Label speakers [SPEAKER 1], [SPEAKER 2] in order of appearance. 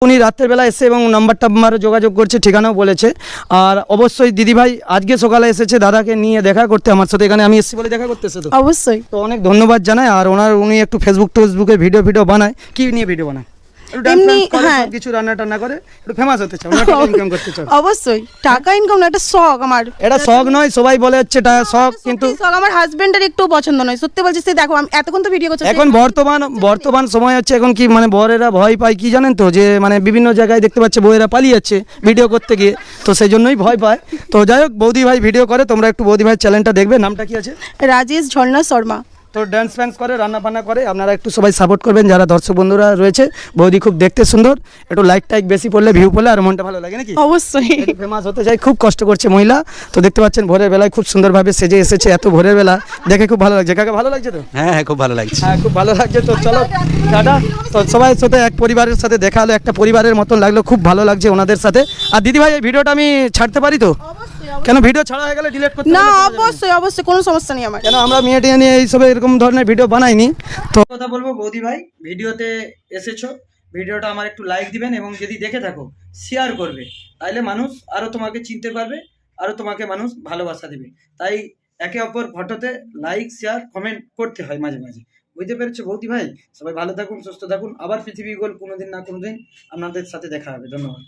[SPEAKER 1] উনি রাতের বেলা এসে এবং নাম্বারটা যোগাযোগ করছে, ঠিকানাও বলেছে। আর অবশ্যই দিদিভাই আজকে সকালে এসেছে দাদাকে নিয়ে দেখা করতে আমার সাথে, এখানে আমি এসেছি বলে দেখা করতে এসে তো
[SPEAKER 2] অবশ্যই।
[SPEAKER 1] তো অনেক ধন্যবাদ জানাই। আর উনি একটু ফেসবুকে ভিডিও বানায়, কি নিয়ে ভিডিও বানায়?
[SPEAKER 2] এমনি, হ্যাঁ,
[SPEAKER 1] কিছু রান্না করে একটু ফেমাস হতে চাও, ইনকাম করতে চাও?
[SPEAKER 2] অবশ্যই। টাকা ইনকাম না, একটা শখ আমার।
[SPEAKER 1] এটা শখ নয়, সবাই বলে হচ্ছে এটা শখ, কিন্তু
[SPEAKER 2] শখ আমার হাজবেন্ডের একটু পছন্দ নয়, সত্যি বলছি। সে দেখো আমি এতক্ষণ তো ভিডিও করছি,
[SPEAKER 1] এখন বর্তমান সময় হচ্ছে এখন কি মানে বরেরা ভয় পায় কি জানেন তো, যে মানে বিভিন্ন জায়গায় দেখতে পাচ্ছে বউয়েরা পালিয়ে যাচ্ছে ভিডিও করতে গিয়ে, তো সেই জন্যই ভয় পায়। তো যাই হোক, বৌদি ভাই ভিডিও করে, তোমরা একটু বৌদি ভাই চ্যানেলটা দেখবে। নামটা কি আছে?
[SPEAKER 2] রাজেশ ঝর্ণা শর্মা।
[SPEAKER 1] তো ড্যান্স ফ্যান্স করে, রান্না বান্না করে, আপনারা একটু সবাই সাপোর্ট করবেন যারা দর্শক বন্ধুরা রয়েছে। বৌদি খুব দেখতে সুন্দর, একটু লাইক টাইক বেশি পড়লে, ভিউ পড়লে আর মনটা ভালো লাগে নাকি?
[SPEAKER 2] অবশ্যই।
[SPEAKER 1] ফেমাস হতে চাই, খুব কষ্ট করছে মহিলা। তো দেখতে পাচ্ছেন ভোরের বেলায় খুব সুন্দরভাবে সেজে এসেছে, এত ভোরের বেলা দেখে খুব ভালো লাগছে। কাকে ভালো লাগছে তো?
[SPEAKER 3] হ্যাঁ হ্যাঁ, খুব ভালো লাগছে।
[SPEAKER 1] হ্যাঁ, খুব ভালো লাগছে। তো চলো দাদা, তো সবাই সাথে এক পরিবারের সাথে দেখা হলো, একটা পরিবারের মতন লাগলো, খুব ভালো লাগছে ওনাদের সাথে। আর দিদিভাই এই ভিডিওটা আমি ছাড়তে পারি তো? কেন ভিডিও ছাড়া হয়ে গেলে ডিলিট করতে
[SPEAKER 2] না,
[SPEAKER 1] বললে চলে যাবে?
[SPEAKER 2] অবশ্যই অবশ্যই, কোনো সমস্যা নেই আমার।
[SPEAKER 1] কেন আমরা মেয়ে নিয়ে এইসব এরকম ধরনের ভিডিও বানাইনি। তো কথা বলবো, বৌদি ভাই ভিডিওতে এসেছো, ভিডিওটা আমার একটু লাইক দিবেন এবং যদি দেখে থাকো শেয়ার করবে, তাইলে মানুষ আরও তোমাকে চিনতে পারবে, আরও তোমাকে মানুষ ভালোবাসা দেবে। তাই একে অপর ফটোতে লাইক শেয়ার কমেন্ট করতে হয় মাঝে মাঝে, বুঝতে পেরেছো বৌদি ভাই? সবাই ভালো থাকুন, সুস্থ থাকুন, আবার পৃথিবী গোল কোনোদিন না কোনোদিন আপনাদের সাথে দেখা হবে। ধন্যবাদ।